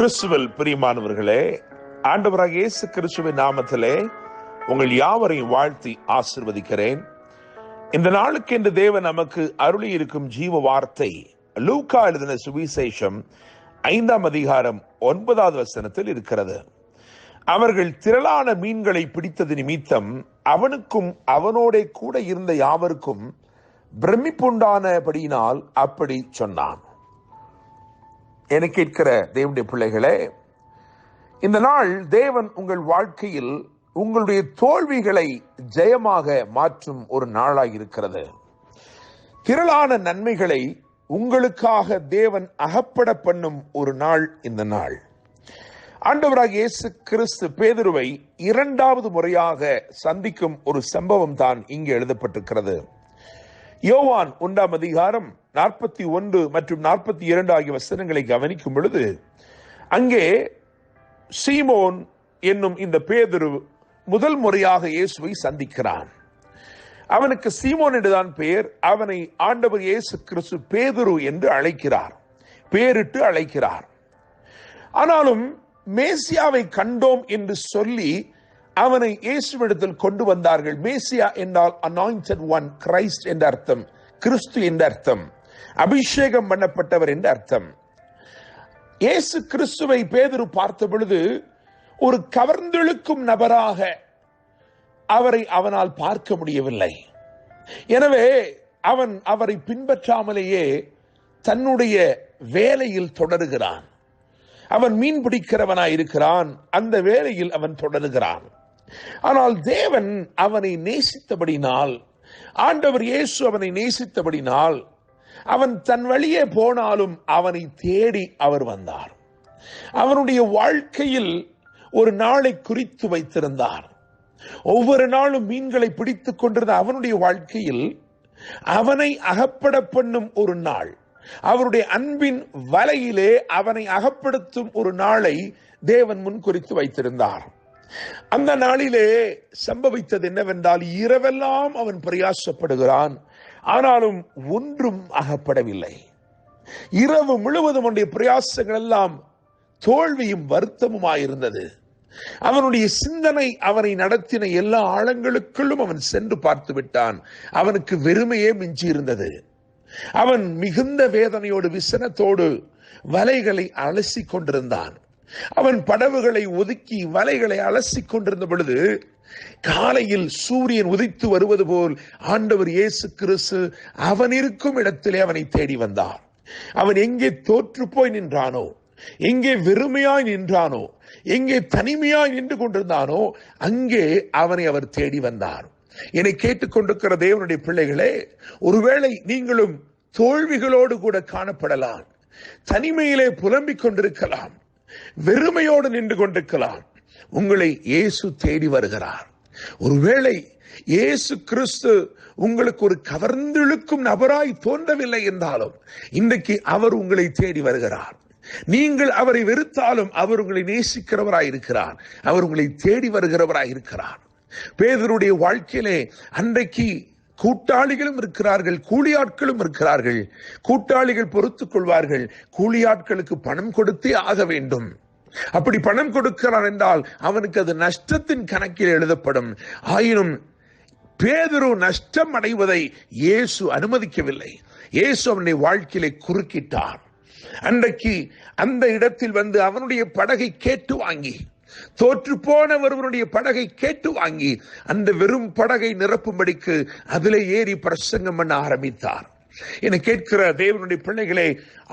கிறிஸ்துவில் பிரியமானவர்களே, ஆண்டவராக இயேசு கிறிஸ்துவின் நாமத்திலே உங்கள் யாவரையும் வாழ்த்தி ஆசீர்வதிக்கிறேன். இந்த நாளுக்கு என்று தேவன் நமக்கு அருளி இருக்கும் ஜீவ வார்த்தை லூக்கா எழுதின சுவிசேஷம் 5ஆம் அதிகாரம் 9வது வசனத்தில் இருக்கிறது. அவர்கள் திரளான மீன்களை பிடித்தது நிமித்தம் அவனுக்கும் அவனோட கூட இருந்த யாவருக்கும் பிரமிப்புண்டானபடியினால் அப்படி சொன்னான். என கேட்கிற தேவனுடைய பிள்ளைகளே, இந்த நாள் தேவன் உங்கள் வாழ்க்கையில் உங்களுடைய தோல்விகளை ஜெயமாக மாற்றும் ஒரு நாளாக இருக்கிறது. திரளான நன்மைகளை உங்களுக்காக தேவன் அகப்பட பண்ணும் ஒரு நாள் இந்த நாள். ஆண்டவராக இயேசு கிறிஸ்து பேதுருவை 2வது முறையாக சந்திக்கும் ஒரு சம்பவம் தான் இங்கே எழுதப்பட்டிருக்கிறது. யோவான் 1ஆம் அதிகாரம் 41 மற்றும் 42 ஆகிய வசனங்களை கவனிக்கும் பொழுது, அங்கே சீமோன் என்னும் இந்த பேதுரு முதல் முறையாக இயேசுவை சந்திக்கிறான். அவனுக்கு சீமோன் என்றுதான் பெயர். அவனை ஆண்டவர் இயேசு கிறிஸ்து பேதுரு என்று அழைக்கிறார், பேரிட்டு அழைக்கிறார். ஆனாலும் மேசியாவை கண்டோம் என்று சொல்லி அவனை இயேசுவிடத்தில் கொண்டு வந்தார்கள். மேசியா என்றால் அனாயிண்டட் ஒன், கிரைஸ்ட் என்ற அர்த்தம், கிறிஸ்து என்ற அர்த்தம், அபிஷேகம் பண்ணப்பட்டவர் என்ற அர்த்தம். இயேசு கிறிஸ்துவை பேதுரு பார்த்த பொழுது ஒரு கவர்ந்தெழுக்கும் நபராக அவனால் பார்க்க முடியவில்லை. எனவே அவன் அவரை பின்பற்றாமலேயே தன்னுடைய வேலையில் தொடருகிறான். அவன் மீன் பிடிக்கிறவனாய் இருக்கிறான், அந்த வேலையில் அவன் தொடருகிறான். ஆனால் தேவன் அவனை நேசித்தபடினால், ஆண்டவர் இயேசு அவனை நேசித்தபடினால், அவன் தன் வழியே போனாலும் அவனை தேடி அவர் வந்தார். அவனுடைய வாழ்க்கையில் ஒரு நாளை குறித்து வைத்திருந்தார். ஒவ்வொரு நாளும் மீன்களை பிடித்துக் கொண்டிருந்த அவனுடைய வாழ்க்கையில் அவனை அகப்பட பண்ணும் ஒரு நாள், அவருடைய அன்பின் வலையிலே அவனை அகப்படுத்தும் ஒரு நாளை தேவன் முன் குறித்து வைத்திருந்தார். அந்த நாளிலே சம்பவித்தது என்னவென்றால், இரவெல்லாம் அவன் பிரயாசப்படுகிறான், ஆனாலும் ஒன்றும் அகப்படவில்லை. இரவு முழுவதும் அவனுடைய பிரயாசங்கள் எல்லாம் தோல்வியும் வருத்தமுமாயிருந்தது. அவனுடைய சிந்தனை அவனை நடத்தின எல்லா ஆழங்களுக்குள்ளும் அவன் சென்று பார்த்து விட்டான். அவனுக்கு வெறுமையே மிஞ்சி இருந்தது. அவன் மிகுந்த வேதனையோடு விசனத்தோடு வலைகளை அலசி கொண்டிருந்தான். அவன் படவுகளை ஒதுக்கி வலைகளை அலசி கொண்டிருந்த பொழுது, காலையில் சூரியன் உதித்து வருவது போல் ஆண்டவர் இயேசு கிறிஸ்து அவன் இருக்கும் இடத்திலே அவனை தேடி வந்தார். அவன் எங்கே தோற்று போய் நின்றானோ, எங்கே வெறுமையாய் நின்றானோ, எங்கே தனிமையாய் நின்று கொண்டிருந்தானோ, அங்கே அவனை அவர் தேடி வந்தார். என்னை கேட்டுக்கொண்டிருக்கிற தேவனுடைய பிள்ளைகளே, ஒருவேளை நீங்களும் தோல்விகளோடு கூட காணப்படலாம், தனிமையிலே புலம்பிக் கொண்டிருக்கலாம், வெறுமையோடு நின்று கொண்டிருக்கலாம். உங்களை இயேசு தேடி வருகிறார். ஒருவேளை இயேசு கிறிஸ்து உங்களுக்கு ஒரு கவர்ந்தெழுக்கும் நபராய் தோன்றவில்லை என்றாலும் இன்றைக்கு அவர் உங்களை தேடி வருகிறார். நீங்கள் அவரை வெறுத்தாலும் அவர் உங்களை நேசிக்கிறவராய் இருக்கிறார். அவர் உங்களை தேடி வருகிறவராய் இருக்கிறார். பேதுருடைய வாழ்க்கையிலே அன்றைக்கு கூட்டாளிகளும் இருக்கிறார்கள், கூலியாட்களும் இருக்கிறார்கள். கூட்டாளிகள் பொறுத்துக் கொள்வார்கள், கூலியாட்களுக்கு பணம் கொடுத்தே ஆக வேண்டும். அப்படி பணம் கொடுக்கிறான் என்றால் அவனுக்கு அது நஷ்டத்தின் கணக்கில் எழுதப்படும். ஆயினும் பேதுரு நஷ்டம் அடைவதை இயேசு அனுமதிக்கவில்லை. இயேசு அவனுடைய வாழ்க்கையிலே குறுக்கிட்டார். அன்றைக்கு அந்த இடத்தில் வந்து அவனுடைய படகை கேட்டு வாங்கி, தோற்று போன ஒருவனுடைய படகை கேட்டு வாங்கி அந்த வெறும் படகை நிரப்பும்படிக்கு அதிலே ஏறி பிரசங்கம் பண்ண ஆரம்பித்தார். என கேட்கிற தேவனுடைய பிள்ளைகளே,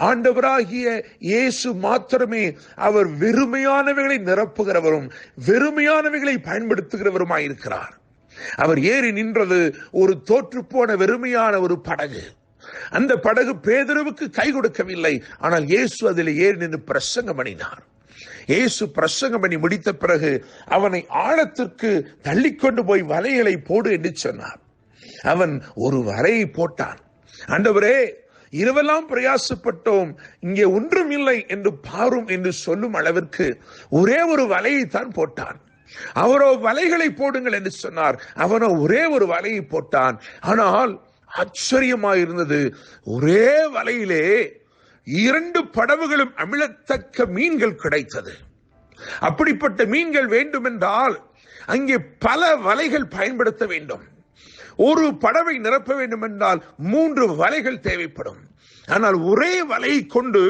ஆண்டவராகிய இயேசு மாத்திரமே அவர் வெறுமையானவைகளை நிரப்புகிறவரும் வெறுமையானவைகளை பயன்படுத்துகிறவருமாயிருக்கிறார். அவர் ஏறி நின்றது ஒரு தோற்று போன வெறுமையான ஒரு படகு. அந்த படகு பேதுருவுக்கு கை கொடுக்கவில்லை. ஆனால் இயேசு அதில் ஏறி நின்று பிரசங்கம் பண்ணினார். இயேசு பிரசங்கம் பண்ணி முடித்த பிறகு அவனை ஆழத்திற்கு தள்ளிக்கொண்டு போய் வலைகளை போடு என்று சொன்னார். அவன் ஒரு வலையை போட்டான். ஆண்டவரே, இரவெல்லாம் பிரயாசப்பட்டோம், இங்கே ஒன்றும் இல்லை என்று பாரும் என்று சொல்லும் அளவிற்கு ஒரே ஒரு வலையை தான் போட்டான். அவரோ வலைகளை போடுங்கள் என்று சொன்னார். அவனோ ஒரே ஒரு வலையை போட்டான். ஆனால் ஆச்சரியமாயிருந்தது, ஒரே வலையிலே 2 படகுகளும் அமிழத்தக்க மீன்கள் கிடைத்தது. அப்படிப்பட்ட மீன்கள் வேண்டுமென்றால் அங்கே பல வலைகள் பயன்படுத்த வேண்டும். ஒரு படவை நிரப்ப வேண்டும் என்றால் 3 வலைகள் தேவைப்படும். ஆனால் ஒரே வலையை கொண்டு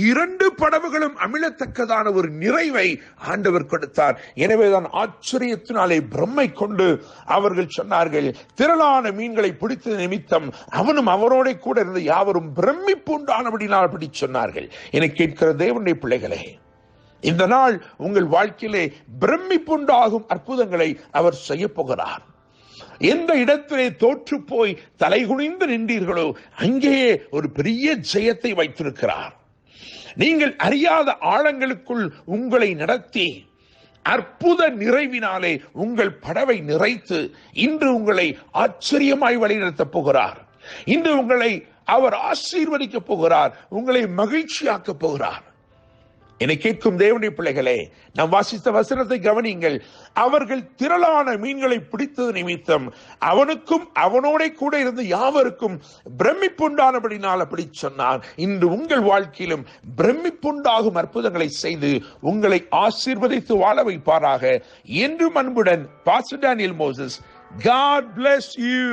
2 படவுகளும் அமிழத்தக்கதான ஒரு நிறைவை ஆண்டவர் கொடுத்தார். எனவேதான் ஆச்சரியத்தினாலே பிரம்மை கொண்டு அவர்கள் சொன்னார்கள், திரளான மீன்களை பிடித்த நிமித்தம் அவனும் அவரோட கூட இருந்த யாவரும் பிரமிப்பு உண்டானபடினால் அப்படி சொன்னார்கள். என கேட்கிற தேவனுடைய பிள்ளைகளே, இந்த நாள் உங்கள் வாழ்க்கையிலே பிரமிப்புண்டாகும் அற்புதங்களை அவர் செய்ய போகிறார். எந்த இடத்திலே தோற்று போய் தலைகுனிந்து நின்றீர்களோ அங்கேயே ஒரு பெரிய ஜெயத்தை வைத்திருக்கிறார். நீங்கள் அறியாத ஆழங்களுக்குள் உங்களை நடத்தி அற்புத நிறைவினாலே உங்கள் படவை நிறைத்து இன்று உங்களை ஆச்சரியமாய் வழிநடத்தப் போகிறார். இன்று உங்களை அவர் ஆசீர்வதிக்கப் போகிறார். உங்களை மகிழ்ச்சியாக்கப் போகிறார். என்னை கேட்கும் தேவனுடைய பிள்ளைகளே, நாம் வாசித்த வசனத்தை கவனியுங்கள். அவர்கள் திரளான மீன்களை பிடித்தது நிமித்தம் அவனுக்கும் அவனோட கூட இருந்த யாவருக்கும் பிரமிப்புண்டானபடினால் அப்படி சொன்னார். இன்று உங்கள் வாழ்க்கையிலும் பிரமிப்புண்டாகும் அற்புதங்களை செய்து உங்களை ஆசீர்வதித்து வாழ வைப்பாராக. என்றும் அன்புடன் pastor Daniel Moses. God bless you.